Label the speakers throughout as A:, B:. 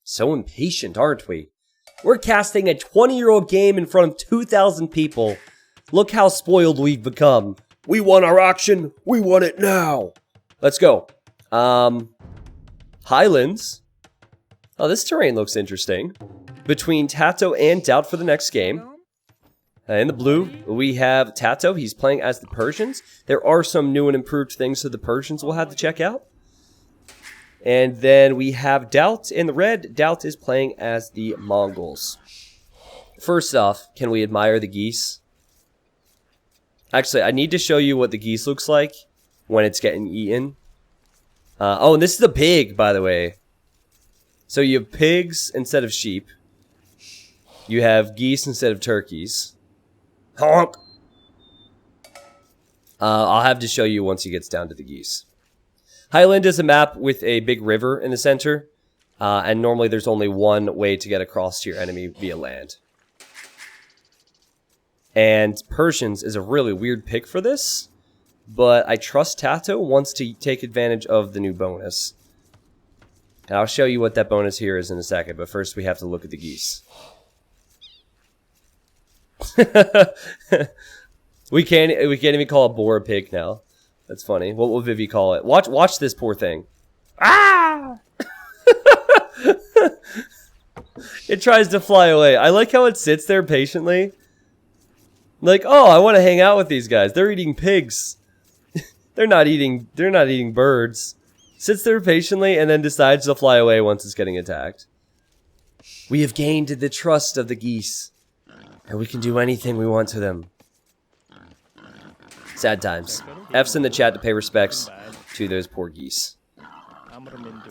A: So impatient, aren't we? We're casting a 20-year-old game in front of 2,000 people. Look how spoiled we've become. We want our action. We want it now. Let's go. Highlands. Oh, this terrain looks interesting. Between TaToH and DauT for the next game. In the blue, we have TaToH. He's playing as the Persians. There are some new and improved things that the Persians will have to check out. And then we have DauT in the red. DauT is playing as the Mongols. First off, can we admire the geese? Actually, I need to show you what the geese looks like when it's getting eaten. Oh, and this is a pig, by the way. So you have pigs instead of sheep. You have geese instead of turkeys. Honk! I'll have to show you once he gets down to the geese. Highland is a map with a big river in the center. And normally there's only one way to get across to your enemy via land. And Persians is a really weird pick for this. But I trust TaToH wants to take advantage of the new bonus. And I'll show you what that bonus here is in a second. But first we have to look at the geese. we can't even call a boar a pig now. That's funny. What will Vivi call it? Watch this poor thing. Ah! It tries to fly away. I like how it sits there patiently. Like, oh, I want to hang out with these guys. They're eating pigs. They're not eating birds. Sits there patiently and then decides to fly away once it's getting attacked. We have gained the trust of the geese. And we can do anything we want to them. Sad times. F's in the chat to pay respects to those poor geese.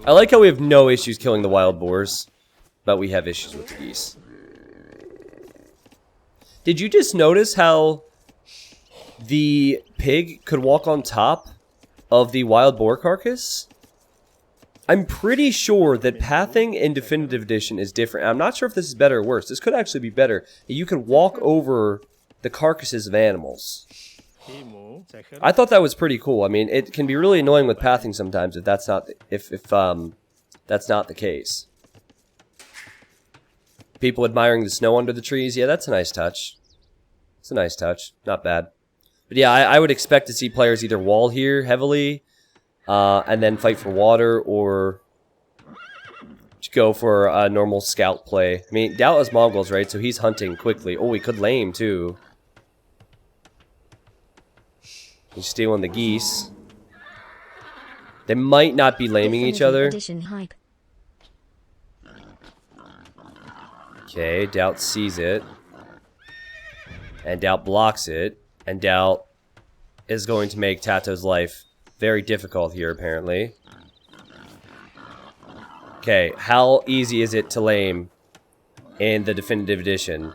A: I like how we have no issues killing the wild boars, but we have issues with the geese. Did you just notice how the pig could walk on top of the wild boar carcass? I'm pretty sure that pathing in Definitive Edition is different. I'm not sure if this is better or worse. This could actually be better. You can walk over the carcasses of animals. I thought that was pretty cool. I mean, it can be really annoying with pathing sometimes if that's not that's not the case. People admiring the snow under the trees. Yeah, that's a nice touch. It's a nice touch. Not bad. But yeah, I would expect to see players either wall here heavily, and then fight for water, or go for a normal scout play. I mean, DauT is Mongols, right? So he's hunting quickly. Oh, he could lame, too. He's stealing the geese. They might not be laming each other. Okay, DauT sees it. And DauT blocks it. And DauT is going to make TaToH's life very difficult here, apparently. Okay, how easy is it to lame in the Definitive Edition?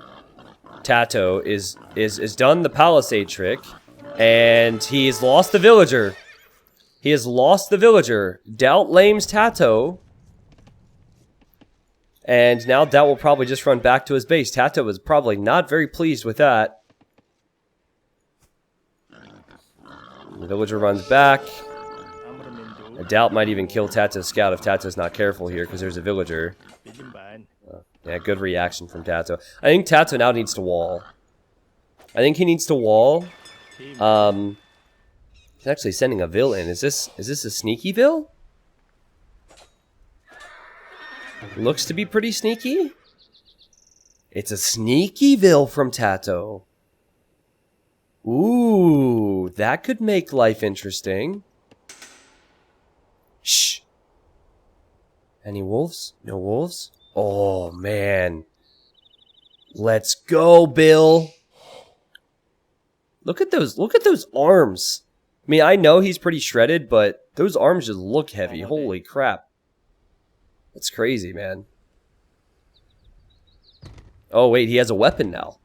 A: TaToH is done the palisade trick, and he's lost the villager. He has lost the villager. DauT lames TaToH, and now DauT will probably just run back to his base. TaToH was probably not very pleased with that. The villager runs back. DauT might even kill TaToH's scout if TaToH's not careful here, because there's a villager. Yeah, good reaction from TaToH. I think TaToH now needs to wall. I think he needs to wall. He's actually sending a vill in. Is this a sneaky vill? Looks to be pretty sneaky. It's a sneaky vill from TaToH. Ooh, that could make life interesting. Shh. Any wolves? No wolves? Oh, man. Let's go, Bill. Look at those arms. I mean, I know he's pretty shredded, but those arms just look heavy. Holy crap. That's crazy, man. Oh, wait, he has a weapon now.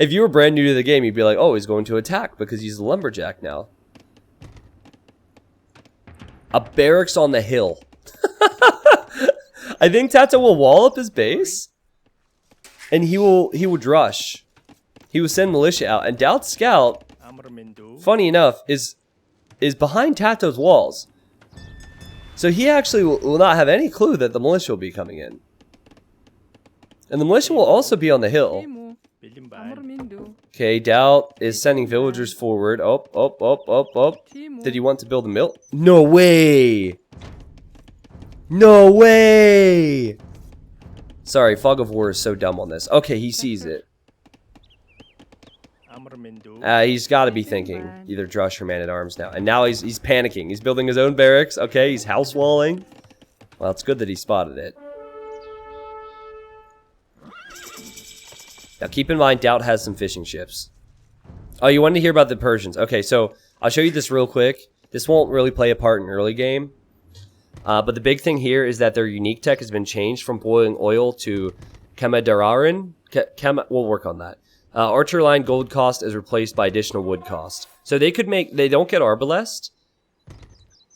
A: If you were brand new to the game, you'd be like, oh, he's going to attack because he's a lumberjack now. A barracks on the hill. I think TaToH will wall up his base, and he would rush. He will send militia out, and DauT's scout, funny enough, is behind TaToH's walls. So he actually will not have any clue that the militia will be coming in. And the militia will also be on the hill. Okay, DauT is sending villagers forward. Oh. Did he want to build a mill? No way! No way! Sorry, Fog of War is so dumb on this. Okay, he sees it. He's got to be thinking either Drush or Man-at-Arms now. And now he's panicking. He's building his own barracks. Okay, he's house walling. Well, it's good that he spotted it. Now keep in mind, DauT has some fishing ships. Oh, you wanted to hear about the Persians. Okay, so I'll show you this real quick. This won't really play a part in early game. But the big thing here is that their unique tech has been changed from boiling oil to Kemedararin. We'll work on that. Archer line gold cost is replaced by additional wood cost. So they could make, they don't get arbalest,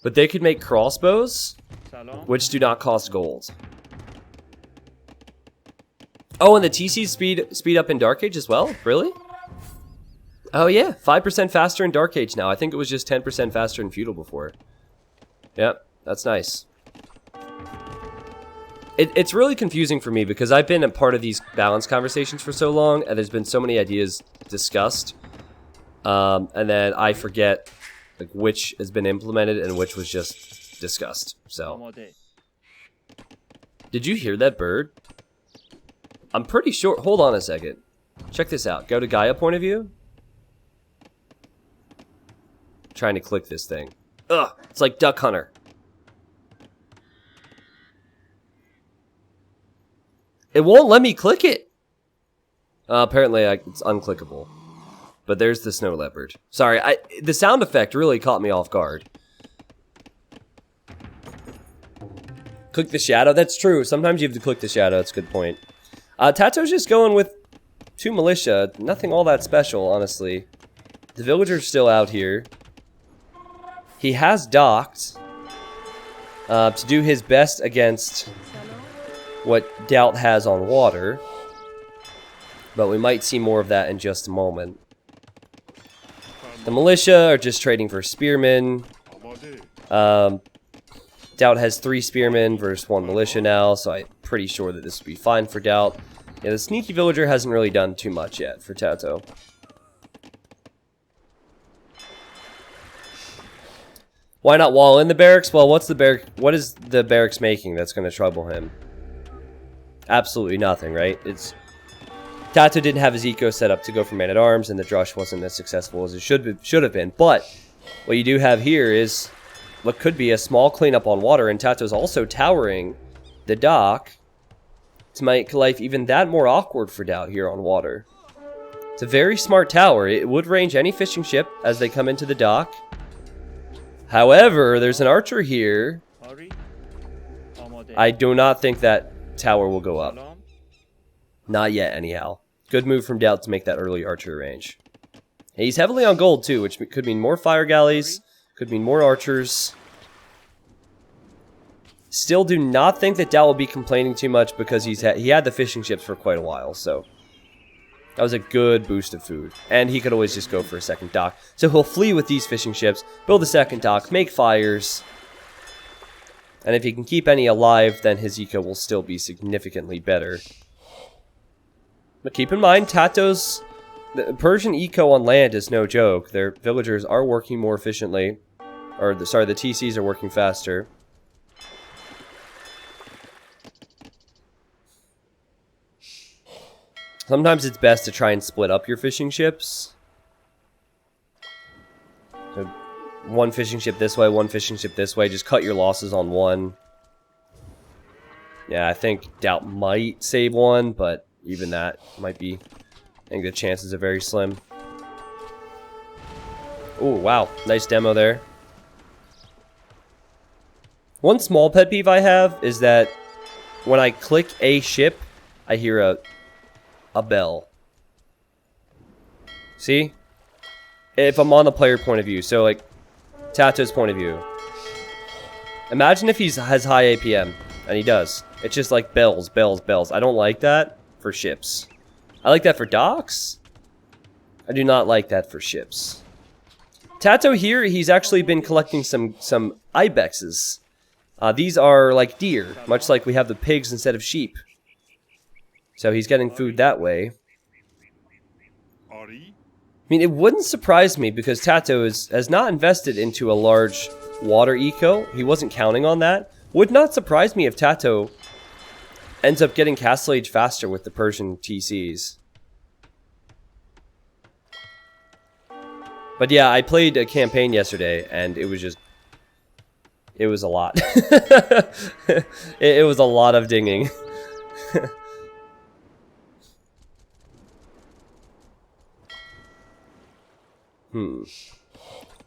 A: but they could make crossbows, which do not cost gold. Oh, and the TCs speed up in Dark Age as well? Really? Oh yeah, 5% faster in Dark Age now. I think it was just 10% faster in Feudal before. Yep, that's nice. It's really confusing for me because I've been a part of these balance conversations for so long, and there's been so many ideas discussed, and then I forget like which has been implemented and which was just discussed. So, did you hear that bird? I'm pretty sure. Hold on a second. Check this out. Go to Gaia point of view. Trying to click this thing. Ugh, it's like Duck Hunter. It won't let me click it. Apparently, it's unclickable. But there's the snow leopard. Sorry, the sound effect really caught me off guard. Click the shadow. That's true. Sometimes you have to click the shadow. That's a good point. TaToH's just going with 2 militia. Nothing all that special, honestly. The villager's still out here. He has docked to do his best against what DauT has on water, but we might see more of that in just a moment. The militia are just trading for spearmen. DauT has 3 spearmen versus 1 militia now, so I'm pretty sure that this will be fine for DauT. Yeah, the sneaky villager hasn't really done too much yet for TaToH. Why not wall in the barracks? Well, what is the barracks making that's going to trouble him? Absolutely nothing, right? TaToH didn't have his eco set up to go for Man-at-Arms, and the Drush wasn't as successful as it should have been. But what you do have here is what could be a small cleanup on water, and TaToH's also towering the dock to make life even that more awkward for DauT here on water. It's a very smart tower. It would range any fishing ship as they come into the dock. However, there's an archer here. I do not think that tower will go up. Not yet, anyhow. Good move from DauT to make that early archer range. And he's heavily on gold, too, which could mean more fire galleys, could mean more archers. Still do not think that DauT will be complaining too much because he had the fishing ships for quite a while, so that was a good boost of food. And he could always just go for a second dock. So he'll flee with these fishing ships, build a second dock, make fires. And if he can keep any alive, then his eco will still be significantly better. But keep in mind, TaToH's the Persian eco on land is no joke. Their villagers are working more efficiently. Or, the TCs are working faster. Sometimes it's best to try and split up your fishing ships. So, one fishing ship this way, one fishing ship this way. Just cut your losses on one. Yeah, I think DauT might save one, but even that might be... I think the chances are very slim. Oh, wow. Nice demo there. One small pet peeve I have is that when I click a ship, I hear a bell. See? If I'm on the player point of view, so like TaToH's point of view. Imagine if he has high APM, and he does. It's just like bells, bells, bells. I don't like that for ships. I like that for docks. I do not like that for ships. TaToH here, he's actually been collecting some ibexes. These are like deer, much like we have the pigs instead of sheep. So he's getting food that way. I mean, it wouldn't surprise me because TaToH has not invested into a large water eco. He wasn't counting on that. Would not surprise me if TaToH ends up getting Castle Age faster with the Persian TCs. But yeah, I played a campaign yesterday, and it was just... It was a lot. it was a lot of dinging.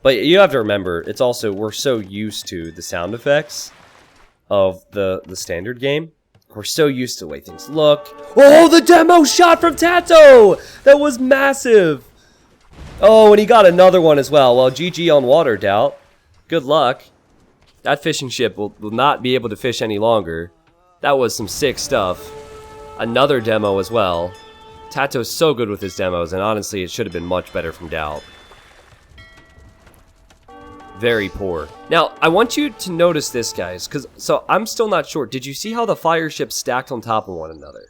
A: But you have to remember, it's also, we're so used to the sound effects of the standard game. We're so used to the way things look. Oh, the demo shot from TaToH! That was massive! Oh, and he got another one as well. Well, GG on water, DauT. Good luck. That fishing ship will not be able to fish any longer. That was some sick stuff. Another demo as well. TaToH's so good with his demos, and honestly, it should have been much better from DauT. Very poor. Now, I want you to notice this, guys, because so I'm still not sure. Did you see how the fire ships stacked on top of one another?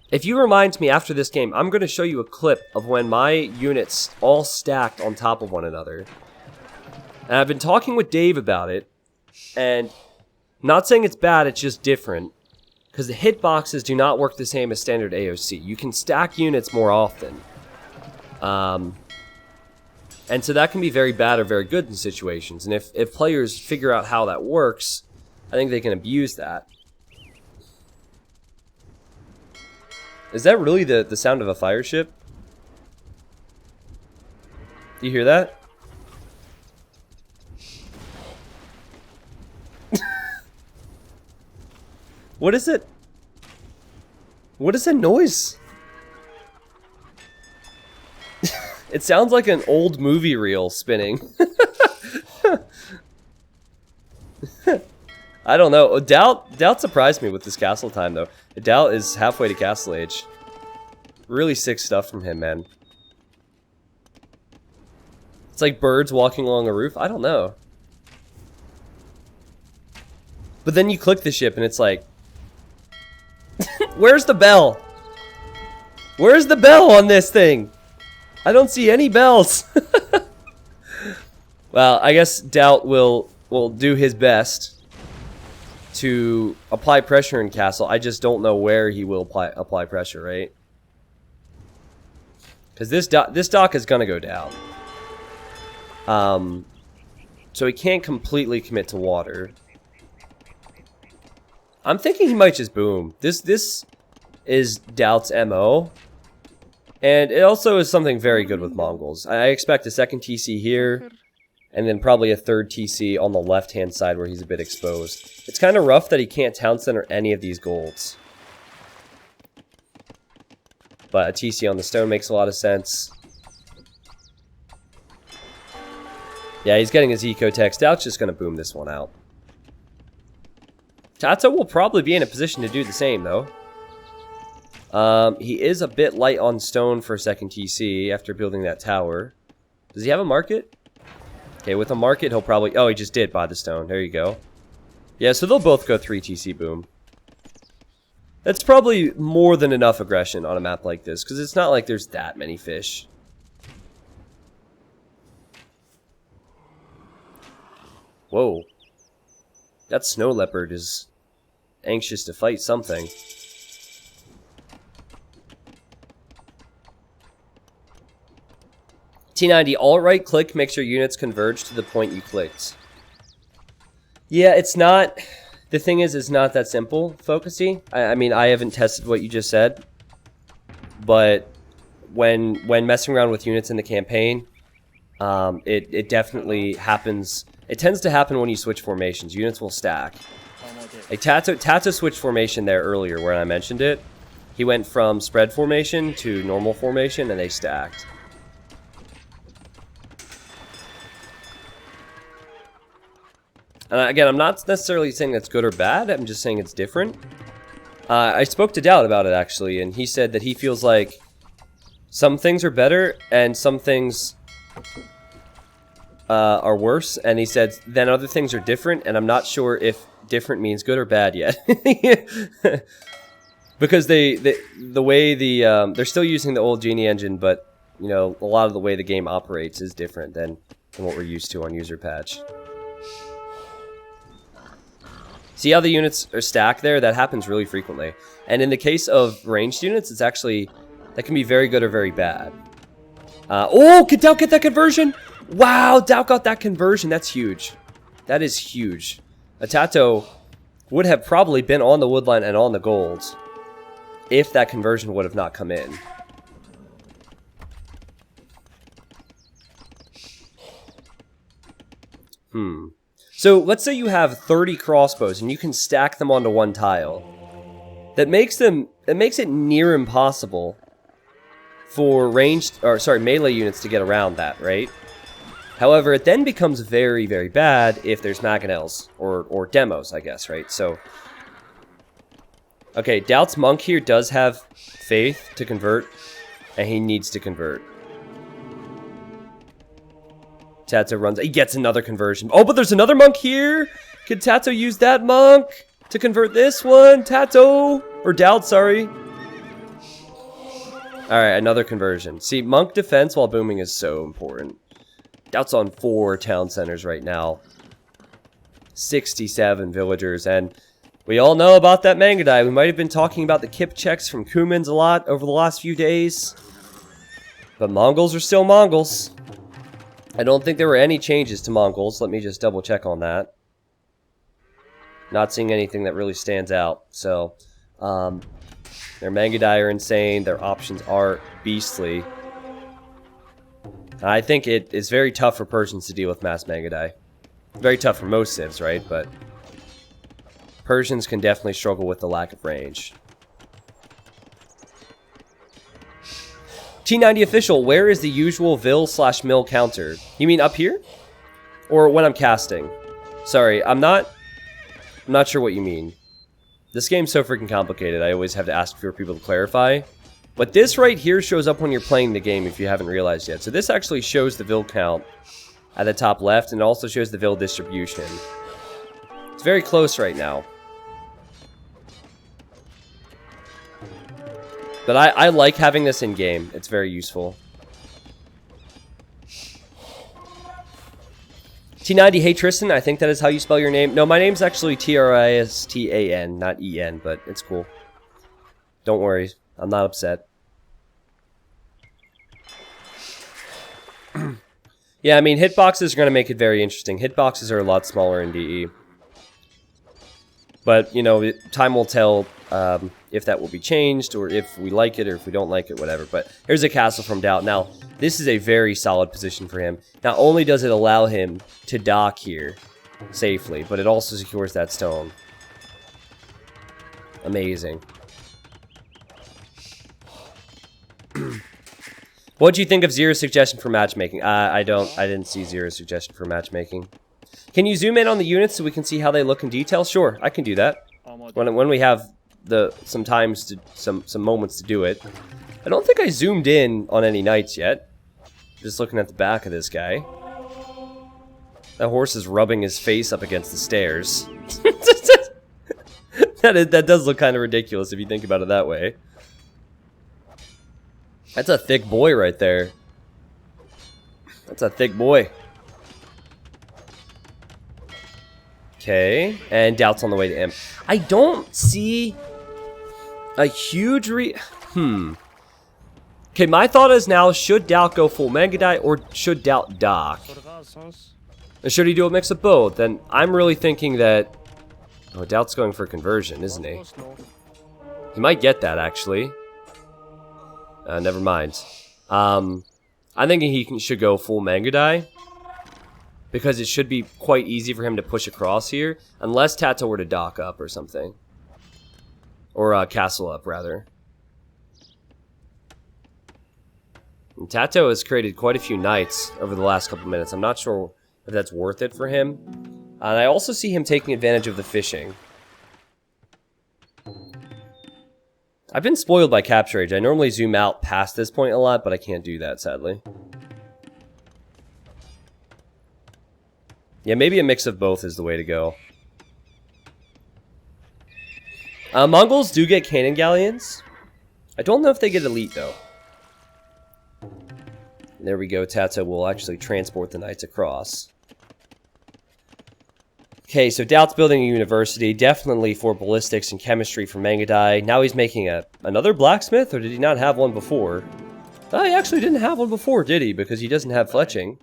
A: If you remind me after this game, I'm going to show you a clip of when my units all stacked on top of one another. And I've been talking with Dave about it, and not saying it's bad, it's just different. Because the hitboxes do not work the same as standard AOC. You can stack units more often. And so that can be very bad or very good in situations. And if players figure out how that works, I think they can abuse that. Is that really the sound of a fire ship? Do you hear that? What is it? What is that noise? It sounds like an old movie reel spinning. I don't know. DauT surprised me with this castle time, though. DauT is halfway to Castle Age. Really sick stuff from him, man. It's like birds walking along a roof. I don't know. But then you click the ship and it's like... Where's the bell? Where's the bell on this thing? I don't see any bells. Well, I guess DauT will do his best to apply pressure in Castle. I just don't know where he will apply pressure, right? Because this dock is going to go down. So he can't completely commit to water. I'm thinking he might just boom. This is DauT's MO. And it also is something very good with Mongols. I expect a second TC here, and then probably a third TC on the left-hand side where he's a bit exposed. It's kind of rough that he can't town center any of these golds. But a TC on the stone makes a lot of sense. Yeah, he's getting his eco-text. DauT's just going to boom this one out. TaToH will probably be in a position to do the same, though. He is a bit light on stone for a second TC after building that tower. Does he have a market? Okay, with a market, he'll probably... Oh, he just did buy the stone. There you go. Yeah, so they'll both go 3 TC boom. That's probably more than enough aggression on a map like this, because it's not like there's that many fish. Whoa. That snow leopard is anxious to fight something. T90, all right click makes your units converge to the point you clicked. Yeah, it's not... The thing is, it's not that simple, Focusy. I mean, I haven't tested what you just said. But when messing around with units in the campaign, it definitely happens... It tends to happen when you switch formations. Units will stack. Like TaToH switched formation there earlier where I mentioned it. He went from spread formation to normal formation and they stacked. And again, I'm not necessarily saying that's good or bad. I'm just saying it's different. I spoke to DauT about it actually, and he said that he feels like some things are better and some things are worse, and he said then other things are different, and I'm not sure if different means good or bad yet. Because the way they're still using the old Genie engine, but you know, a lot of the way the game operates is different than what we're used to on user patch. See how the units are stacked there? That happens really frequently. And in the case of ranged units, it's actually, that can be very good or very bad. Oh, could DauT get that conversion? Wow, DauT got that conversion. That's huge. That is huge. A TaToH would have probably been on the woodline and on the gold if that conversion would have not come in. So let's say you have 30 crossbows and you can stack them onto one tile. That makes it near impossible for melee units to get around that, right? However, it then becomes very, very bad if there's mangonels or demos, I guess, right? So, okay, DauT's monk here does have faith to convert, and he needs to convert. TaToH runs. He gets another conversion. Oh, but there's another monk here. Could TaToH use that monk to convert this one? TaToH or DauT, sorry. All right, another conversion. See, monk defense while booming is so important. DauT's on 4 town centers right now. 67 villagers, and we all know about that Mangadai. We might have been talking about the kip checks from Kumins a lot over the last few days. But Mongols are still Mongols. I don't think there were any changes to Mongols. Let me just double check on that. Not seeing anything that really stands out. So, their Mangadai are insane. Their options are beastly. I think it is very tough for Persians to deal with mass Mangadai. Very tough for most civs, right? But Persians can definitely struggle with the lack of range. T90 official, where is the usual Vil/mill counter? You mean up here? Or when I'm casting? Sorry, I'm not sure what you mean. This game's so freaking complicated, I always have to ask for people to clarify. But this right here shows up when you're playing the game if you haven't realized yet. So this actually shows the Vil count at the top left, and it also shows the Vil distribution. It's very close right now. But I like having this in-game. It's very useful. T90, hey Tristan, I think that is how you spell your name. No, my name's actually Tristan, not En, but it's cool. Don't worry, I'm not upset. Yeah, I mean, hitboxes are going to make it very interesting. Hitboxes are a lot smaller in DE. But, you know, time will tell if that will be changed, or if we like it, or if we don't like it, whatever. But here's a castle from DauT. Now, this is a very solid position for him. Not only does it allow him to dock here safely, but it also secures that stone. Amazing. What do you think of Zero's suggestion for matchmaking? I didn't see Zero's suggestion for matchmaking. Can you zoom in on the units so we can see how they look in detail? Sure, I can do that. When we have some moments to do it. I don't think I zoomed in on any knights yet. Just looking at the back of this guy. That horse is rubbing his face up against the stairs. That does look kind of ridiculous if you think about it that way. That's a thick boy right there. That's a thick boy. Okay, and DauT's on the way to M. I don't see a huge Okay, my thought is now, should DauT go full Mangadai or should DauT dock? Or should he do a mix of both? And I'm really thinking that... Oh, DauT's going for conversion, isn't he? He might get that, actually. Never mind. I'm thinking he should go full Mangadai. Because it should be quite easy for him to push across here. Unless TaToH were to dock up or something. Or castle up, rather. And TaToH has created quite a few knights over the last couple minutes. I'm not sure if that's worth it for him. And I also see him taking advantage of the fishing. I've been spoiled by Capture Age. I normally zoom out past this point a lot, but I can't do that, sadly. Yeah, maybe a mix of both is the way to go. Mongols do get cannon galleons. I don't know if they get elite, though. There we go. TaToH will actually transport the knights across. Okay, so DauT's building a university, definitely for ballistics and chemistry for Mangadai. Now he's making another blacksmith, or did he not have one before? Oh, he actually didn't have one before, did he? Because he doesn't have fletching.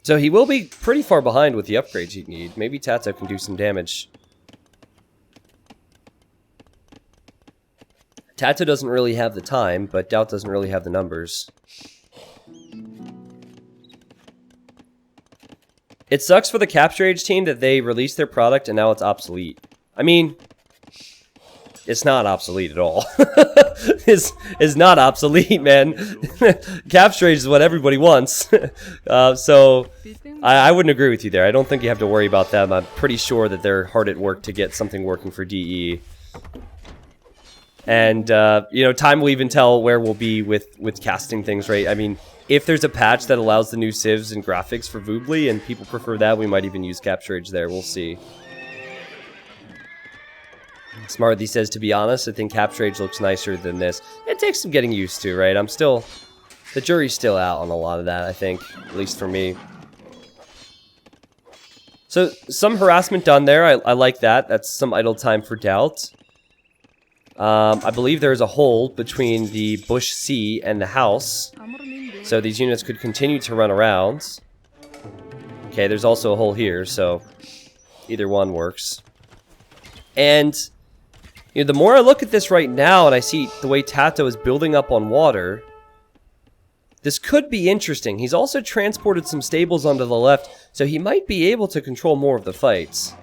A: So he will be pretty far behind with the upgrades he'd need. Maybe TaToH can do some damage. TaToH doesn't really have the time, but DauT doesn't really have the numbers. It sucks for the Capture Age team that they released their product and now it's obsolete. I mean, it's not obsolete at all. It's not obsolete, man. Capture Age is what everybody wants. So I wouldn't agree with you there. I don't think you have to worry about them. I'm pretty sure that they're hard at work to get something working for DE. And, you know, time will even tell where we'll be with casting things, right? I mean, if there's a patch that allows the new civs and graphics for Voobly and people prefer that, we might even use Capture Age there. We'll see. Smarthy says, to be honest, I think Capture Age looks nicer than this. It takes some getting used to, right? The jury's still out on a lot of that, I think. At least for me. So, some harassment done there. I like that. That's some idle time for DauT. I believe there's a hole between the Bush C and the house. So these units could continue to run around. Okay, there's also a hole here, so either one works. And, you know, the more I look at this right now and I see the way TaToH is building up on water, this could be interesting. He's also transported some stables onto the left, so he might be able to control more of the fights.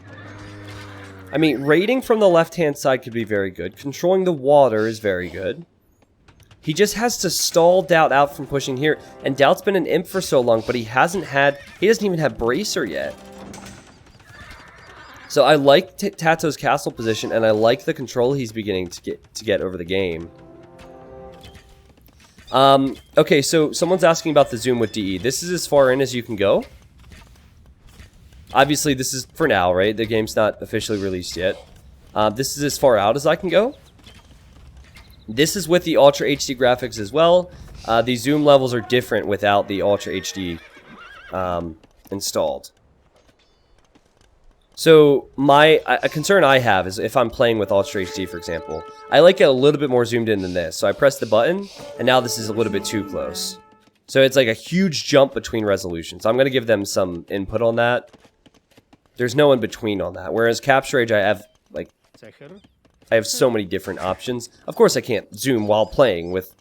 A: I mean, raiding from the left-hand side could be very good. Controlling the water is very good. He just has to stall DauT out from pushing here. And DauT's been an imp for so long, but he doesn't even have Bracer yet. So I like TaToH's castle position, and I like the control he's beginning to get over the game. Okay, so someone's asking about the zoom with DE. This is as far in as you can go. Obviously, this is for now, right? The game's not officially released yet. This is as far out as I can go. This is with the Ultra HD graphics as well. The zoom levels are different without the Ultra HD installed. So, a concern I have is if I'm playing with Ultra HD, for example. I like it a little bit more zoomed in than this. So I press the button, and now this is a little bit too close. So it's like a huge jump between resolutions. I'm going to give them some input on that. There's no in between on that. Whereas Capture Age, I have so many different options. Of course, I can't zoom while playing with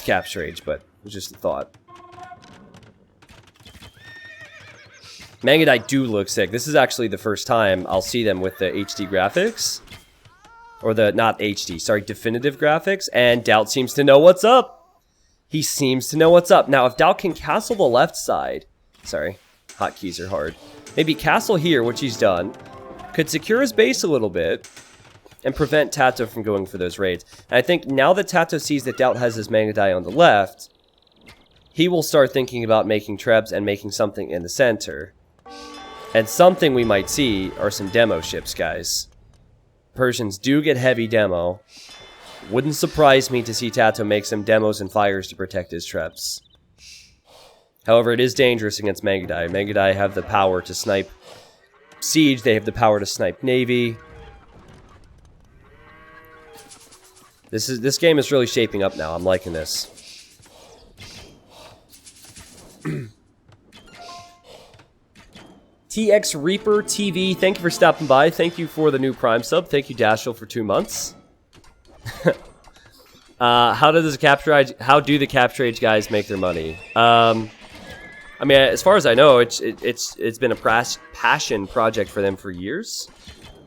A: Capture Age, but it was just a thought. Mangadai do look sick. This is actually the first time I'll see them with the HD graphics. Or not HD, sorry, definitive graphics. And DauT seems to know what's up. He seems to know what's up. Now, if DauT can castle the left side. Sorry, hotkeys are hard. Maybe castle here, which he's done. Could secure his base a little bit. And prevent TaToH from going for those raids. And I think now that TaToH sees that DauT has his Mangadai on the left, he will start thinking about making trebs and making something in the center. And something we might see are some demo ships, guys. Persians do get heavy demo. Wouldn't surprise me to see TaToH make some demos and fires to protect his trebs. However, it is dangerous against Mangadai. Mangadai have the power to snipe siege. They have the power to snipe navy. This game is really shaping up now. I'm liking this. TX Reaper TV, thank you for stopping by. Thank you for the new Prime sub. Thank you, Dashel, for 2 months. How do the Capture Age guys make their money? I mean, as far as I know, it's been a passion project for them for years.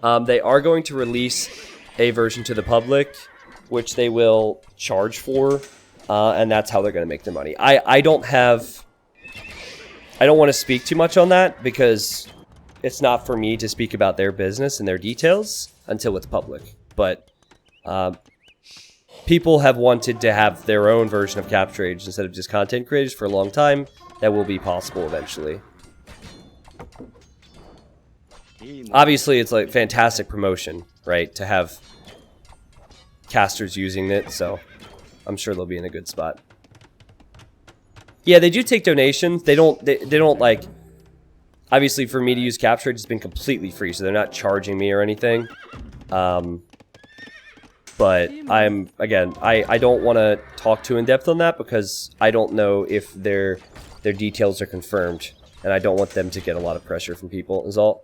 A: They are going to release a version to the public, which they will charge for, and that's how they're going to make their money. I don't want to speak too much on that because it's not for me to speak about their business and their details until it's public. But people have wanted to have their own version of Capture Age instead of just content creators for a long time. That will be possible eventually. Obviously, it's like fantastic promotion, right? To have casters using it, so I'm sure they'll be in a good spot. Yeah, they do take donations. They don't like. Obviously, for me to use Capture, it's been completely free, so they're not charging me or anything. But I don't want to talk too in depth on that because I don't know if their details are confirmed, and I don't want them to get a lot of pressure from people. Is all.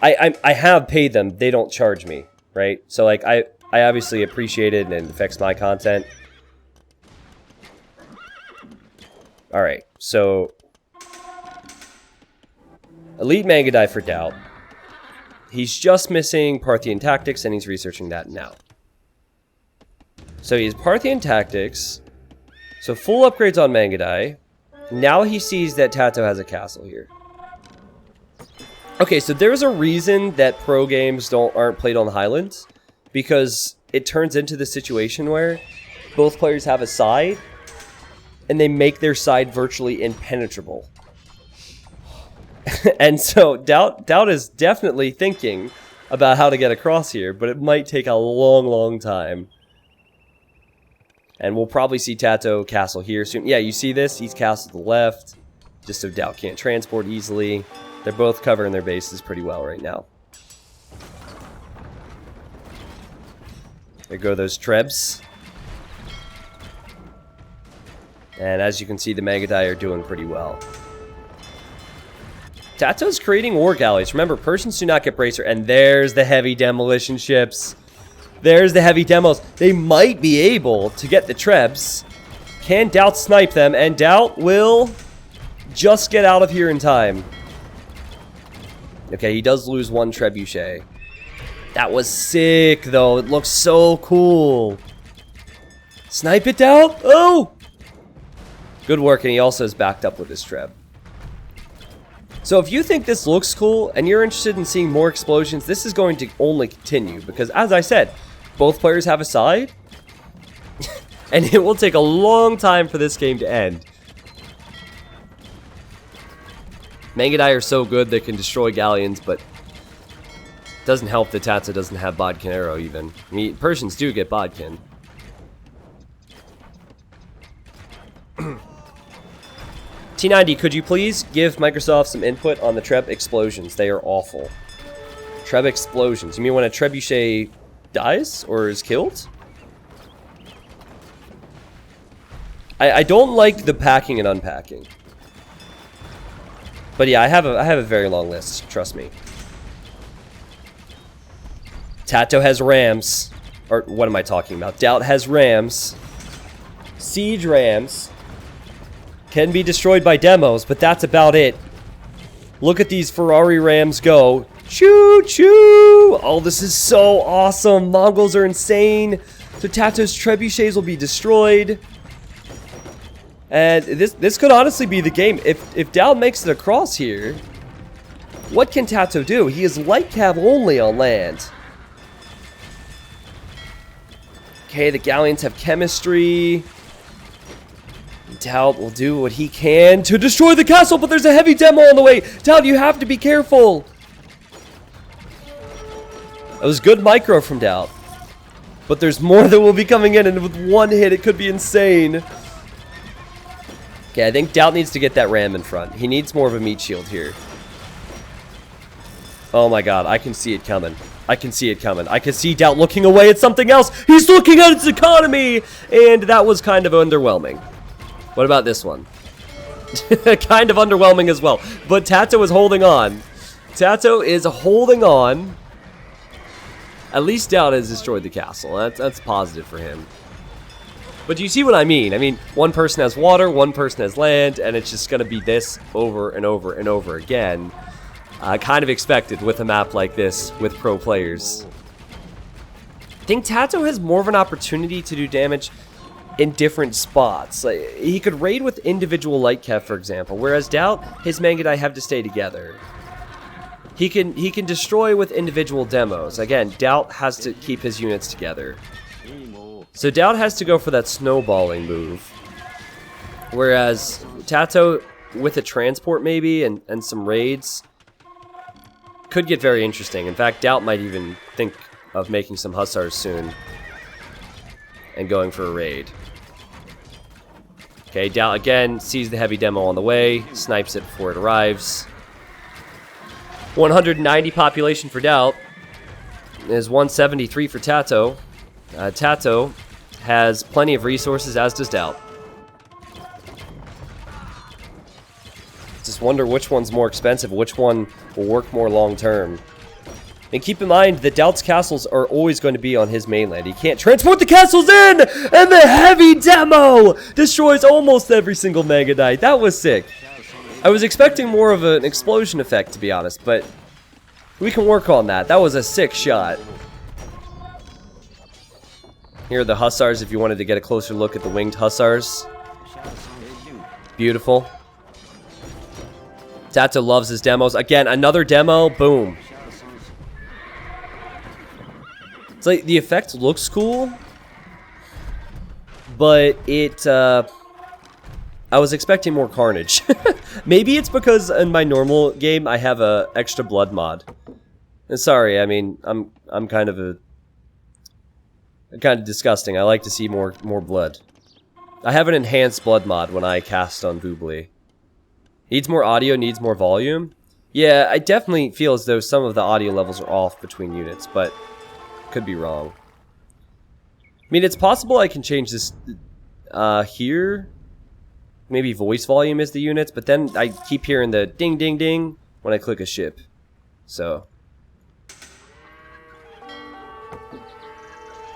A: I have paid them. They don't charge me, right? So like I obviously appreciate it and it affects my content. All right, so Elite Mangadai for DauT. He's just missing Parthian Tactics, and he's researching that now. So he has Parthian Tactics. So full upgrades on Mangadai. Now he sees that TaToH has a castle here. Okay, so there's a reason that pro games aren't played on Highland. Because it turns into the situation where both players have a side, and they make their side virtually impenetrable. And so DauT is definitely thinking about how to get across here, but it might take a long, long time. And we'll probably see TaToH castle here soon. Yeah, you see this? He's castle to the left, just so DauT can't transport easily. They're both covering their bases pretty well right now. There go those trebs. And as you can see, the Mangadai are doing pretty well. TaToH's creating war galleys. Remember, Persians do not get bracer. And there's the heavy demolition ships. There's the heavy demos. They might be able to get the trebs. Can DauT snipe them? And DauT will just get out of here in time. Okay, he does lose one trebuchet. That was sick, though. It looks so cool. Snipe it, DauT. Oh! Good work, and he also is backed up with his treb. So if you think this looks cool and you're interested in seeing more explosions, this is going to only continue because, as I said, both players have a side, and it will take a long time for this game to end. Mangadai are so good they can destroy galleons, but it doesn't help that TaToH doesn't have Bodkin Arrow even. I mean, Persians do get Bodkin. T90, could you please give Microsoft some input on the Treb explosions? They are awful. Treb explosions. You mean when a trebuchet dies or is killed? I don't like the packing and unpacking. But yeah, I have a very long list, trust me. TaToH has rams. Or what am I talking about? DauT has rams. Siege rams. Can be destroyed by demos, but that's about it. Look at these Ferrari Rams go. Choo choo! Oh, this is so awesome. Mongols are insane. So TaToH's trebuchets will be destroyed. And this could honestly be the game. If DauT makes it across here, what can TaToH do? He is light cav only on land. Okay, the galleons have chemistry. DauT will do what he can to destroy the castle, but there's a heavy demo on the way. DauT, you have to be careful. It was good micro from DauT. But there's more that will be coming in, and with one hit, it could be insane. Okay, I think DauT needs to get that ram in front. He needs more of a meat shield here. Oh my god, I can see it coming. I can see it coming. I can see DauT looking away at something else. He's looking at its economy! And that was kind of underwhelming. What about this one? Kind of underwhelming as well. But TaToH is holding on. TaToH is holding on. At least DauT has destroyed the castle. That's positive for him. But you see what I mean? I mean, one person has water, one person has land, and it's just going to be this over and over and over again. Kind of expected with a map like this with pro players. I think TaToH has more of an opportunity to do damage in different spots. Like, he could raid with individual light cav, for example, whereas DauT, his Mangadai have to stay together. He can destroy with individual demos. Again, DauT has to keep his units together. So DauT has to go for that snowballing move. Whereas TaToH, with a transport maybe and some raids, could get very interesting. In fact, DauT might even think of making some hussars soon and going for a raid. Okay, DauT again sees the heavy demo on the way, snipes it before it arrives. 190 population for DauT. Is 173 for TaToH. TaToH has plenty of resources, as does DauT. Just wonder which one's more expensive, which one will work more long term. And keep in mind that DauT's castles are always going to be on his mainland. He can't transport the castles in! And the heavy demo destroys almost every single Mega Knight. That was sick. I was expecting more of an explosion effect, to be honest, but we can work on that. That was a sick shot. Here are the hussars if you wanted to get a closer look at the winged hussars. Beautiful. TaToH loves his demos. Again, another demo. Boom. It's like the effect looks cool, but it, I was expecting more carnage. Maybe it's because in my normal game I have a extra blood mod. And sorry, I mean, I'm kind of disgusting. I like to see more blood. I have an enhanced blood mod when I cast on Boobly. Needs more audio, needs more volume. Yeah, I definitely feel as though some of the audio levels are off between units, but could be wrong. I mean, it's possible I can change this here. Maybe voice volume is the units, but then I keep hearing the ding ding ding when I click a ship. So.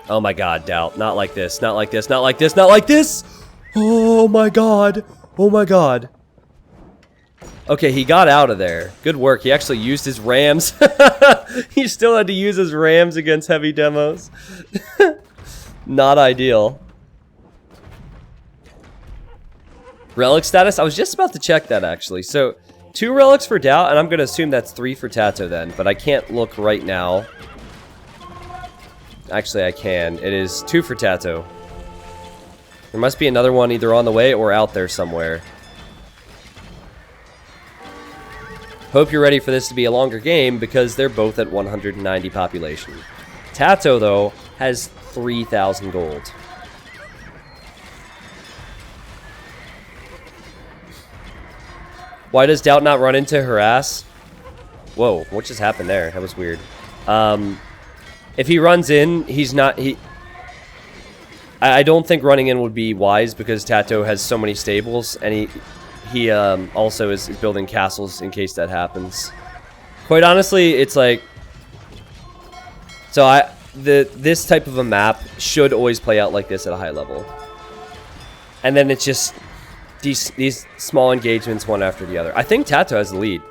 A: Oh my god, DauT. Not like this, not like this, not like this, not like this! Oh my god. Oh my god. Okay, he got out of there. Good work. He actually used his rams. He still had to use his rams against heavy demos. Not ideal. Relic status? I was just about to check that, actually. So, 2 relics for DauT, and I'm going to assume that's 3 for TaToH then. But I can't look right now. Actually, I can. It is 2 for TaToH. There must be another one either on the way or out there somewhere. Hope you're ready for this to be a longer game because they're both at 190 population. TaToH, though, has 3,000 gold. Why does DauT not run into harass? Whoa, what just happened there? That was weird. If he runs in, he's not... I don't think running in would be wise because TaToH has so many stables, and he also is building castles in case that happens. Quite honestly, it's like... So this type of a map should always play out like this at a high level. And then it's just these small engagements one after the other. I think TaToH has the lead.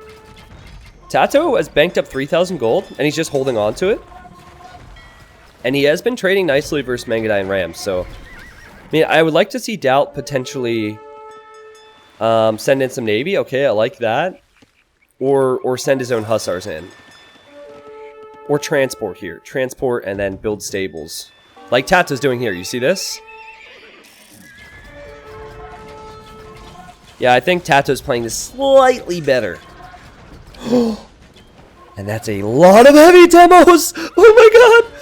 A: TaToH has banked up 3,000 gold, and he's just holding on to it. And he has been trading nicely versus Mangadai and Rams, so... I mean, I would like to see DauT potentially... send in some Navy, okay, I like that. Or send his own Hussars in. Or transport here. Transport and then build stables. Like TaToH's doing here, you see this? Yeah, I think TaToH's playing this slightly better. And that's a lot of heavy demos! Oh my god!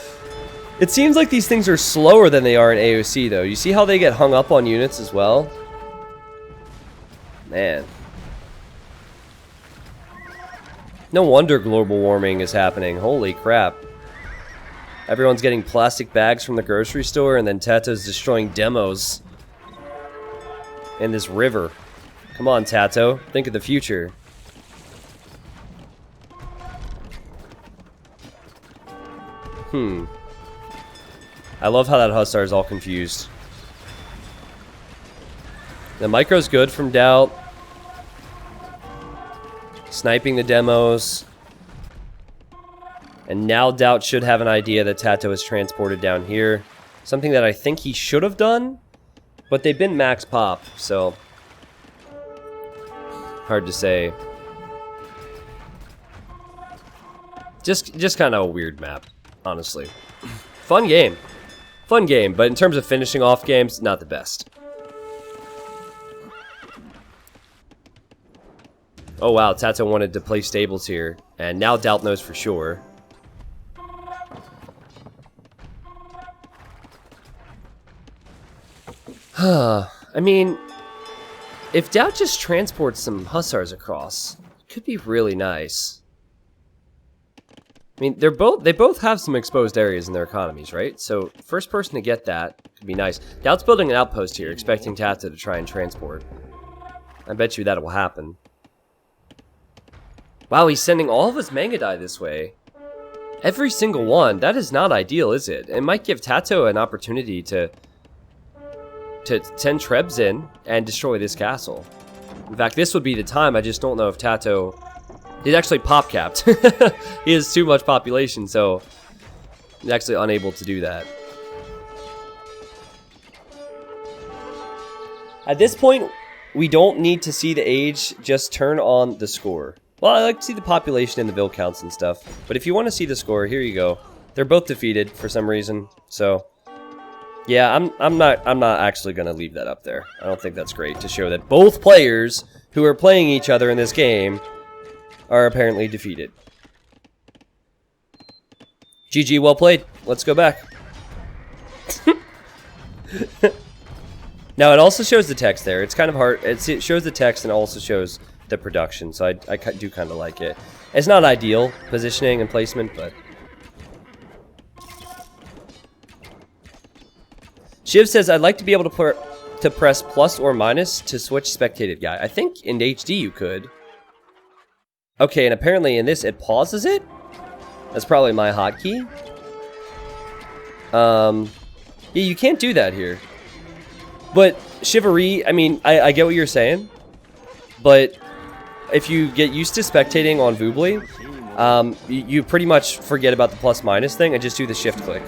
A: It seems like these things are slower than they are in AOC, though. You see how they get hung up on units as well? Man. No wonder global warming is happening. Holy crap. Everyone's getting plastic bags from the grocery store, and then TaToH's destroying demos in this river. Come on, TaToH. Think of the future. I love how that Hussar is all confused. The micro's good from DauT. Sniping the demos. And now DauT should have an idea that TaToH is transported down here. Something that I think he should have done. But they've been max pop, so... hard to say. Just kind of a weird map, honestly. Fun game. Fun game, but in terms of finishing off games, not the best. Oh wow, TaToH wanted to play stables here, and now DauT knows for sure. I mean, if DauT just transports some Hussars across, it could be really nice. I mean, they both have some exposed areas in their economies, right? So, first person to get that could be nice. DauT's building an outpost here, expecting TaToH to try and transport. I bet you that will happen. Wow, he's sending all of his Mangadai this way. Every single one. That is not ideal, is it? It might give TaToH an opportunity to send Trebs in and destroy this castle. In fact, this would be the time. I just don't know if TaToH... He's actually pop capped. He has too much population, so he's actually unable to do that. At this point, we don't need to see the age, just turn on the score. Well, I like to see the population and the build counts and stuff, but if you want to see the score, here you go. They're both defeated for some reason, so yeah, I'm not actually gonna leave that up there. I don't think that's great to show that both players who are playing each other in this game are apparently defeated. GG, well played. Let's go back. Now, it also shows the text there. It's kind of hard. It shows the text and also shows the production, so I do kind of like it. It's not ideal positioning and placement, but... Shiv says, I'd like to be able to press plus or minus to switch spectated guy. I think in HD you could. Okay, and apparently in this, it pauses it? That's probably my hotkey. Yeah, you can't do that here. But, Chivalry, I mean, I get what you're saying. But, if you get used to spectating on Voobly, you pretty much forget about the plus-minus thing and just do the shift click.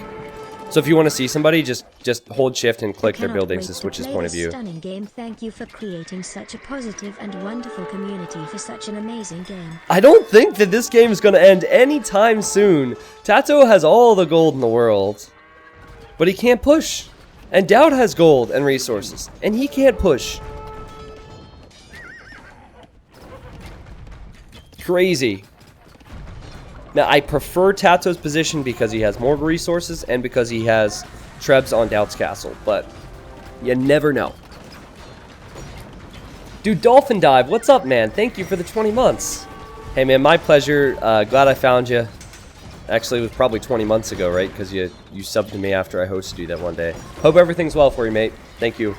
A: So if you want to see somebody, just hold shift and click their buildings to switch his point of view.
B: Stunning game. Thank you for creating such a positive and wonderful community for such an amazing game.
A: I don't think that this game is going to end anytime soon. TaToH has all the gold in the world, but he can't push. And DauT has gold and resources, and he can't push. Crazy. Now, I prefer TaToH's position because he has more resources and because he has Trebs on DauT's castle, but you never know. Dude, Dolphin Dive, what's up, man? Thank you for the 20 months. Hey, man, my pleasure. Glad I found you. Actually, it was probably 20 months ago, right? Because you subbed to me after I hosted you that one day. Hope everything's well for you, mate. Thank you.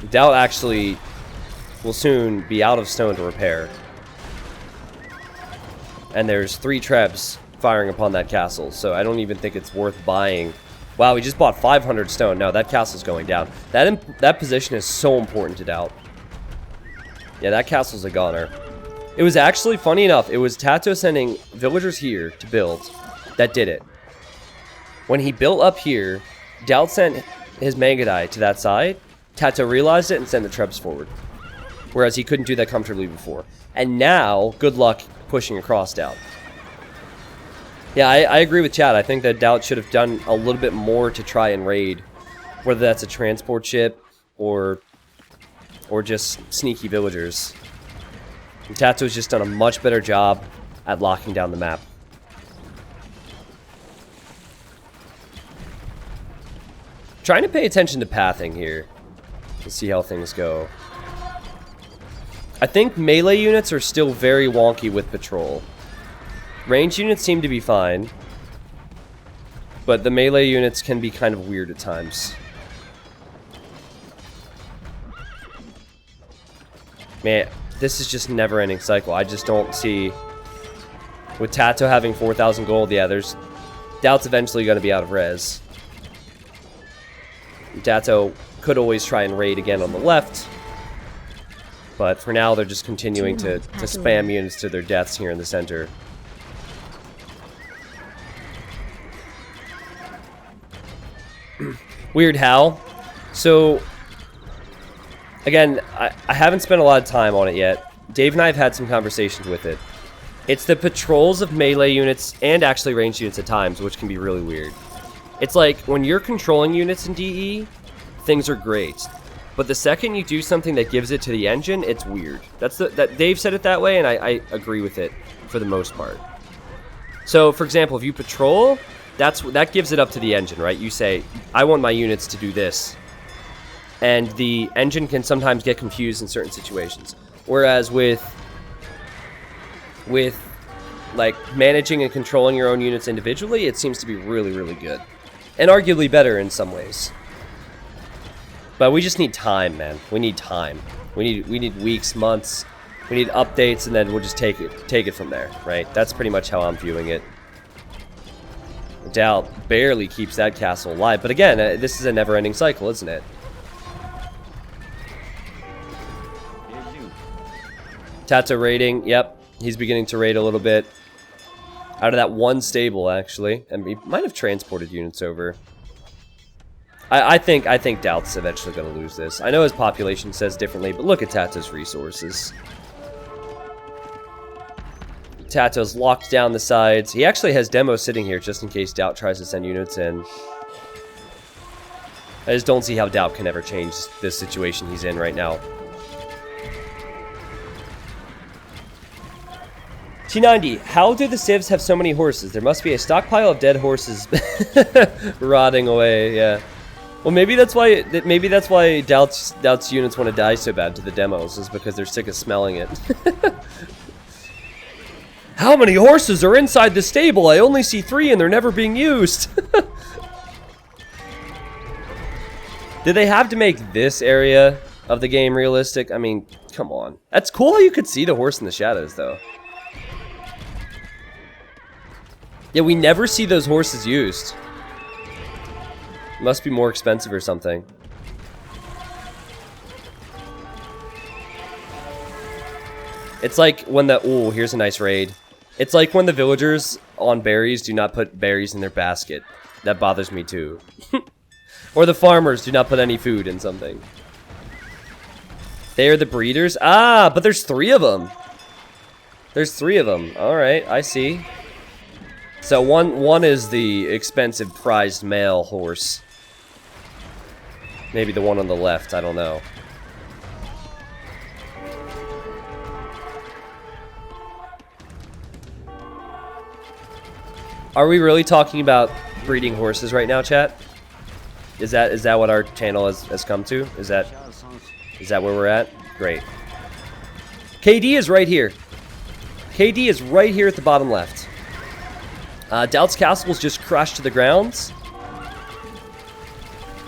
A: DauT actually will soon be out of stone to repair. And there's 3 Trebs firing upon that castle, so I don't even think it's worth buying. Wow, we just bought 500 stone. No, that castle's going down. That position is so important to DauT. Yeah, that castle's a goner. It was actually, funny enough, it was TaToH sending villagers here to build that did it. When he built up here, DauT sent his Mangadai to that side. TaToH realized it and sent the Trebs forward. Whereas he couldn't do that comfortably before. And now, good luck pushing across DauT. Yeah, I agree with Chad. I think that DauT should have done a little bit more to try and raid. Whether that's a transport ship or just sneaky villagers. And TaToH's just done a much better job at locking down the map. Trying to pay attention to pathing here. To see how things go. I think melee units are still very wonky with patrol. Range units seem to be fine. But the melee units can be kind of weird at times. Man, this is just never-ending cycle. I just don't see... With TaToH having 4,000 gold, yeah, DauT's eventually going to be out of res. TaToH could always try and raid again on the left. But for now, they're just continuing to spam units to their deaths here in the center. Weird how. So, again, I haven't spent a lot of time on it yet. Dave and I have had some conversations with it. It's the patrols of melee units and actually ranged units at times, which can be really weird. It's like, when you're controlling units in DE, things are great. But the second you do something that gives it to the engine, it's weird. That Dave said it that way, and I agree with it for the most part. So, for example, if you patrol, that gives it up to the engine, right? You say, I want my units to do this. And the engine can sometimes get confused in certain situations. Whereas with like managing and controlling your own units individually, it seems to be really, really good. And arguably better in some ways. But we just need time, man. We need time. We need weeks, months. We need updates, and then we'll just take it from there, right? That's pretty much how I'm viewing it. DauT barely keeps that castle alive, but again, this is a never-ending cycle, isn't it? TaToH raiding, yep. He's beginning to raid a little bit. Out of that one stable, actually. And he might have transported units over. I think DauT's eventually going to lose this. I know his population says differently, but look at TaToH's resources. TaToH's locked down the sides. He actually has demos sitting here just in case DauT tries to send units in. I just don't see how DauT can ever change this situation he's in right now. T90, how do the civs have so many horses? There must be a stockpile of dead horses rotting away, yeah. Well, maybe that's why DauT's units want to die so bad to the demos, is because they're sick of smelling it. How many horses are inside the stable? I only see 3 and they're never being used. Did they have to make this area of the game realistic? I mean, come on. That's cool how you could see the horse in the shadows, though. Yeah, we never see those horses used. Must be more expensive or something. It's like when the... Ooh, here's a nice raid. It's like when the villagers on berries do not put berries in their basket. That bothers me too. Or the farmers do not put any food in something. They are the breeders? Ah, but there's 3 of them. There's 3 of them. Alright, I see. So one is the expensive prized male horse. Maybe the one on the left, I don't know. Are we really talking about breeding horses right now, chat? Is that what our channel has come to? Is that where we're at? Great. KD is right here. KD is right here at the bottom left. DauT's castle's just crashed to the ground.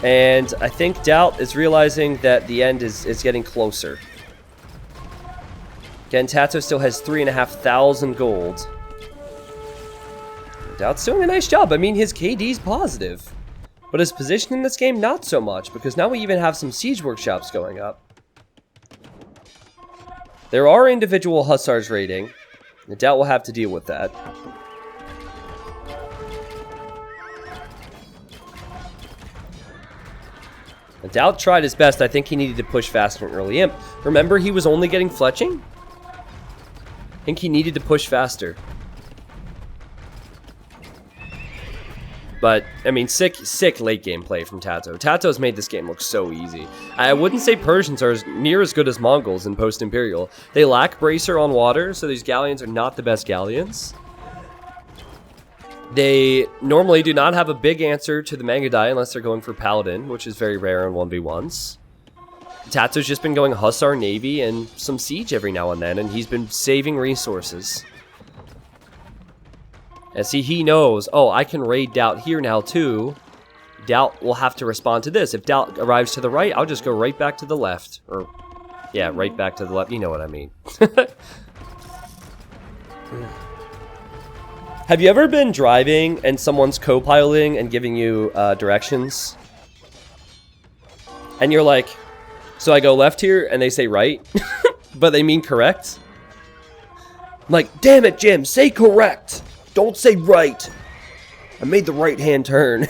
A: And I think DauT is realizing that the end is getting closer. Again, TaToH still has 3,500 gold. DauT's doing a nice job. I mean, his KD's positive. But his position in this game, not so much, because now we even have some siege workshops going up. There are individual hussars raiding. And DauT will have to deal with that. And DauT tried his best. I think he needed to push faster in early imp. Remember, he was only getting fletching? I think he needed to push faster. But, I mean, sick late game play from TaToH. TaToH's made this game look so easy. I wouldn't say Persians are near as good as Mongols in post-Imperial. They lack bracer on water, so these galleons are not the best galleons. They normally do not have a big answer to the Mangudai unless they're going for Paladin, which is very rare in 1v1s. TaToH's just been going Hussar, Navy, and some Siege every now and then, and he's been saving resources. And see, he knows, oh, I can raid DauT here now too. DauT will have to respond to this. If DauT arrives to the right, I'll just go right back to the left. Or, yeah, right back to the left. You know what I mean. Have you ever been driving and someone's co-piloting and giving you directions? And you're like, so I go left here, and they say right, but they mean correct? I'm like, damn it, Jim, say correct. Don't say right. I made the right-hand turn.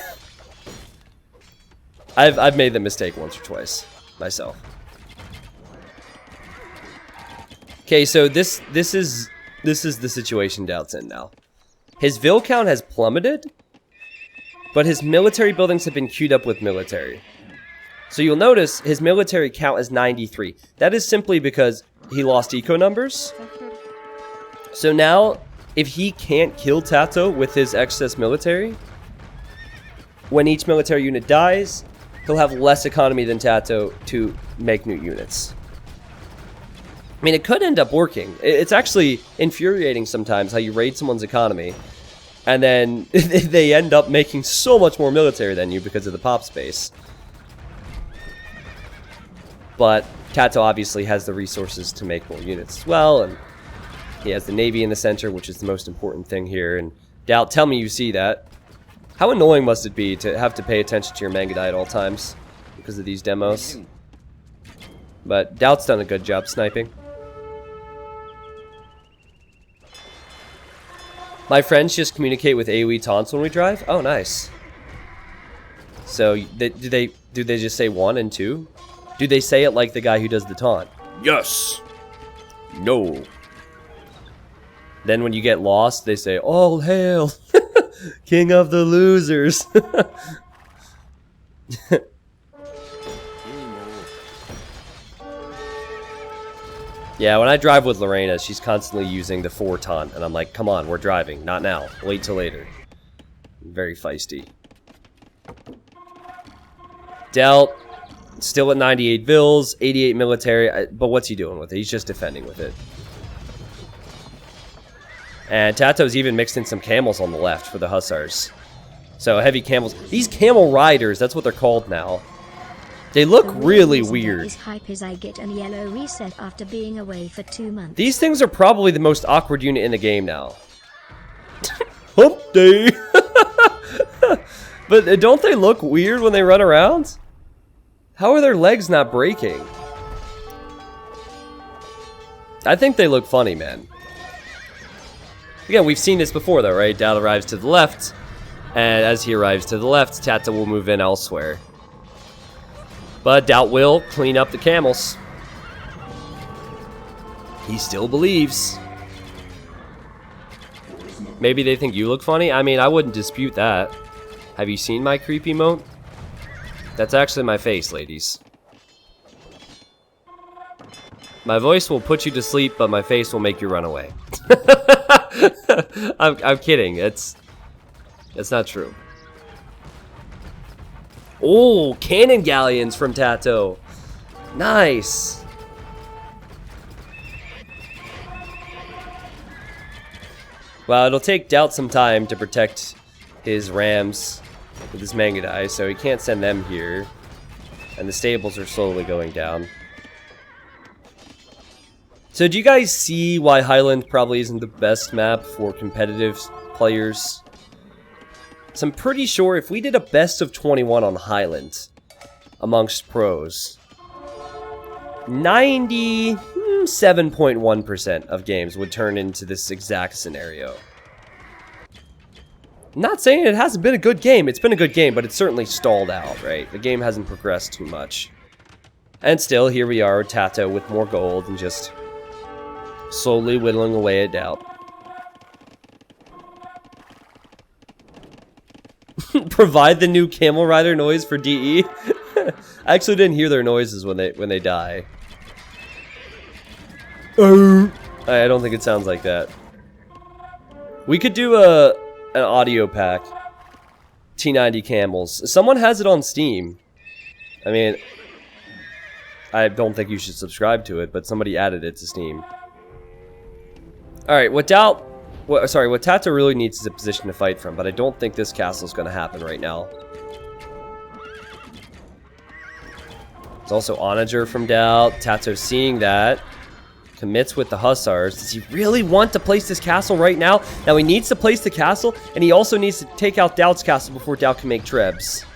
A: I've made the mistake once or twice myself. Okay, so this is the situation DauT's in now. His Vil count has plummeted, but his military buildings have been queued up with military. So you'll notice his military count is 93. That is simply because he lost eco numbers. So now, if he can't kill TaToH with his excess military, when each military unit dies, he'll have less economy than TaToH to make new units. I mean, it could end up working. It's actually infuriating sometimes how you raid someone's economy, and then they end up making so much more military than you because of the pop space. But TaToH obviously has the resources to make more units as well, and he has the Navy in the center, which is the most important thing here. And DauT, tell me you see that. How annoying must it be to have to pay attention to your manga die at all times because of these demos? But DauT's done a good job sniping. My friends just communicate with AoE taunts when we drive. Oh, nice. So do they just say 1 and 2? Do they say it like the guy who does the taunt? Yes. No. Then when you get lost, they say, "All hail, King of the losers." Yeah, when I drive with Lorena, she's constantly using the 4 taunt, and I'm like, come on, we're driving. Not now. Wait till later. Very feisty. DauT, still at 98 vills, 88 military, but what's he doing with it? He's just defending with it. And TaToH's even mixed in some camels on the left for the hussars. So heavy camels. These camel riders, that's what they're called now. They look really weird.
B: As hype as I get a yellow reset after being away for 2 months.
A: These things are probably the most awkward unit in the game now. Hump day. But don't they look weird when they run around? How are their legs not breaking? I think they look funny, man. Again, we've seen this before though, right? DauT arrives to the left, and as he arrives to the left, TaToH will move in elsewhere. But DauT will clean up the camels. He still believes. Maybe they think you look funny? I mean, I wouldn't dispute that. Have you seen my creepy emote? That's actually my face, ladies. My voice will put you to sleep, but my face will make you run away. I'm kidding. It's not true. Oh, cannon galleons from TaToH. Nice. Well, it'll take DauT some time to protect his rams with his manga die, so he can't send them here. And the stables are slowly going down. So do you guys see why Highland probably isn't the best map for competitive players? So I'm pretty sure if we did a best of 21 on Highland amongst pros, 97.1% of games would turn into this exact scenario. I'm not saying it hasn't been a good game. It's been a good game, but it's certainly stalled out, right? The game hasn't progressed too much. And still, here we are, TaToH with more gold and just slowly whittling away at DauT. Provide the new camel rider noise for DE. I actually didn't hear their noises when they die. I don't think it sounds like that. We could do an audio pack. T90 camels. Someone has it on Steam. I mean, I don't think you should subscribe to it, but somebody added it to Steam. Alright, what TaToH really needs is a position to fight from, but I don't think this castle is going to happen right now. There's also Onager from DauT. TaToH seeing that. Commits with the hussars. Does he really want to place this castle right now? Now he needs to place the castle, and he also needs to take out DauT's castle before DauT can make trebs.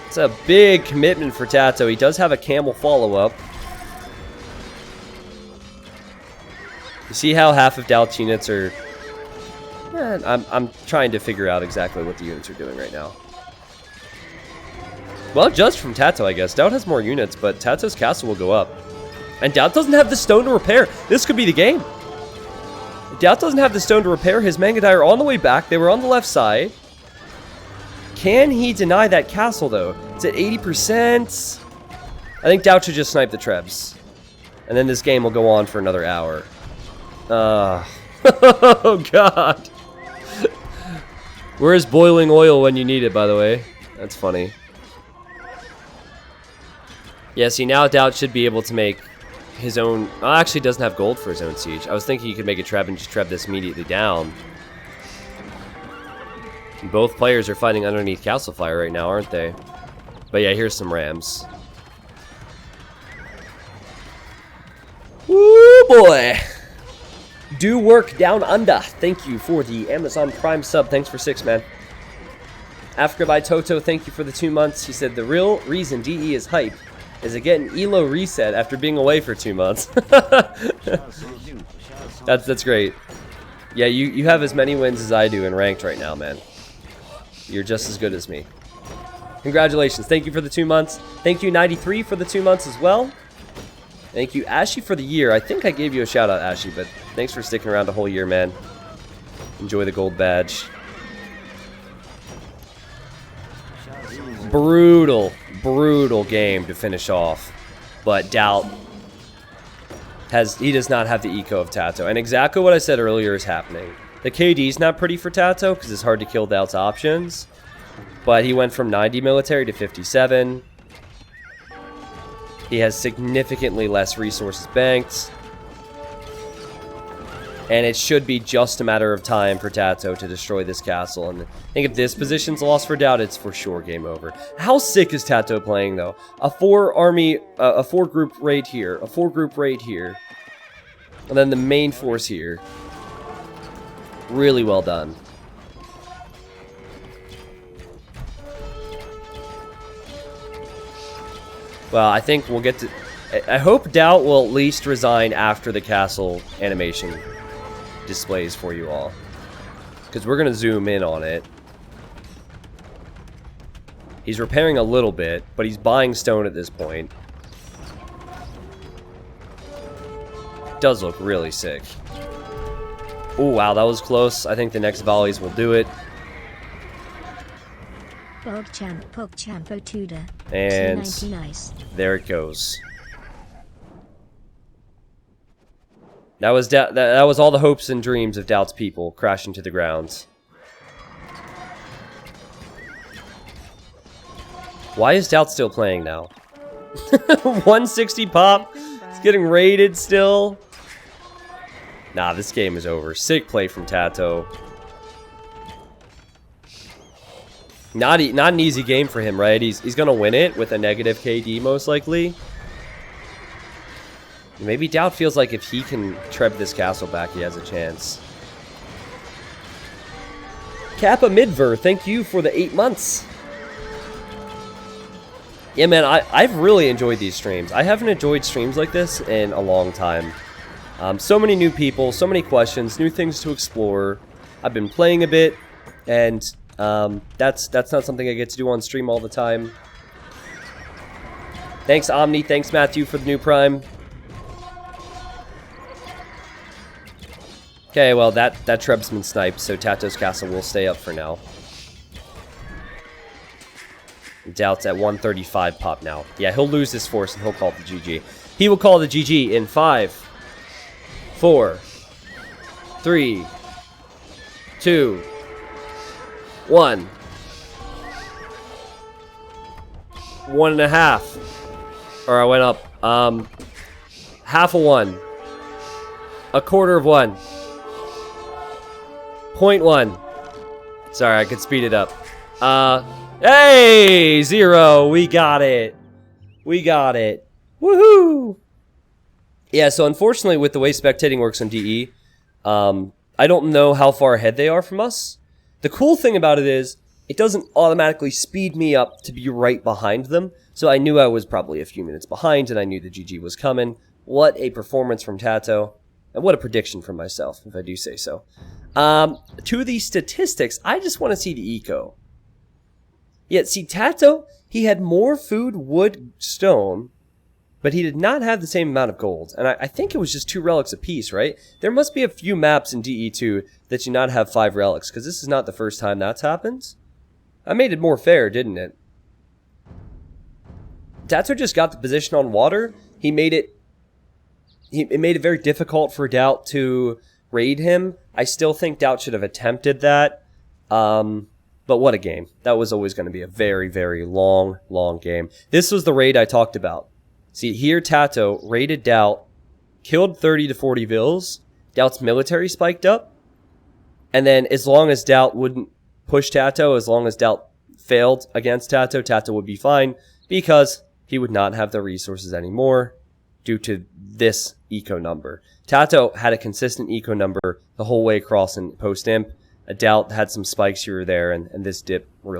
A: It's a big commitment for TaToH. He does have a camel follow-up. You see how half of DauT's units are... I'm trying to figure out exactly what the units are doing right now. Well, judged from TaToH, I guess. DauT has more units, but TaToH's castle will go up. And DauT doesn't have the stone to repair. This could be the game. DauT doesn't have the stone to repair. His Mangudai are on the way back. They were on the left side. Can he deny that castle, though? It's at 80%. I think DauT should just snipe the Trebs. And then this game will go on for another hour. Oh, God. Where's boiling oil when you need it, by the way? That's funny. Yeah, see, now DauT should be able to make his own... Well, actually doesn't have gold for his own siege. I was thinking he could make a Treb and just Treb this immediately down. Both players are fighting underneath Castle Fire right now, aren't they? But yeah, here's some Rams. Woo, boy! Do work down under. Thank you for the Amazon Prime sub. Thanks for 6, man. Africa by Toto, thank you for the 2 months. He said the real reason DE is hype is it getting ELO reset after being away for 2 months. That's great. Yeah, you have as many wins as I do in ranked right now, man. You're just as good as me. Congratulations. Thank you for the 2 months. Thank you, 93, for the 2 months as well. Thank you, Ashy, for the year. I think I gave you a shout out, Ashy, but thanks for sticking around the whole year, man. Enjoy the gold badge. Brutal, brutal game to finish off. But DauT does not have the eco of TaToH. And exactly what I said earlier is happening. The KD's not pretty for TaToH because it's hard to kill DauT's options. But he went from 90 military to 57. He has significantly less resources banked. And it should be just a matter of time for TaToH to destroy this castle. And I think if this position's lost for DauT, it's for sure game over. How sick is TaToH playing, though? A 4-group raid here, a 4-group raid here, and then the main force here. Really well done. Well, I think we'll get to... I hope DauT will at least resign after the castle animation displays for you all. Because we're going to zoom in on it. He's repairing a little bit, but he's buying stone at this point. Does look really sick. Oh, wow, that was close. I think the next volleys will do it.
B: PogChamp Otuda.
A: And
B: nice.
A: There it goes. That was all the hopes and dreams of DauT's people crashing to the ground. Why is DauT still playing now? 160 pop. It's getting raided still. Nah, this game is over. Sick play from TaToH. Not an easy game for him, right? He's gonna win it with a negative KD most likely. Maybe DauT feels like if he can treb this castle back, he has a chance. Kappa Midver, thank you for the 8 months. Yeah, man, I've really enjoyed these streams. I haven't enjoyed streams like this in a long time. So many new people, so many questions, new things to explore. I've been playing a bit, and that's not something I get to do on stream all the time. Thanks, Omni. Thanks, Matthew, for the new Prime. Okay, well, that Treb's been sniped, so TaToH's castle will stay up for now. DauT's at 135 pop now. Yeah, he'll lose this force and he'll call it the GG. He will call the GG in 5, 4, 3, 2, 1. 1.5. Or I went up. Half a 1. A quarter of 1. 0.1. Sorry, I could speed it up. Hey! 0! We got it! We got it. Woohoo! Yeah, so unfortunately with the way spectating works on DE, I don't know how far ahead they are from us. The cool thing about it is, it doesn't automatically speed me up to be right behind them, so I knew I was probably a few minutes behind, and I knew the GG was coming. What a performance from TaToH, and what a prediction from myself, if I do say so. To the statistics, I just want to see the eco. Yeah, see, TaToH, he had more food, wood, stone but he did not have the same amount of gold. And I think it was just 2 relics apiece, right? There must be a few maps in DE2 that do not have 5 relics, because this is not the first time that's happened. I made it more fair, didn't it? TaToH just got the position on water. It made it very difficult for DauT to raid him. I still think DauT should have attempted that. But what a game. That was always going to be a very, very long, long game. This was the raid I talked about. See, here TaToH raided DauT, killed 30 to 40 vills. DauT's military spiked up. And then as long as DauT wouldn't push TaToH, as long as DauT failed against TaToH, TaToH would be fine because he would not have the resources anymore due to this eco number. TaToH had a consistent eco number the whole way across in post-imp. DauT had some spikes here or there, and this dip really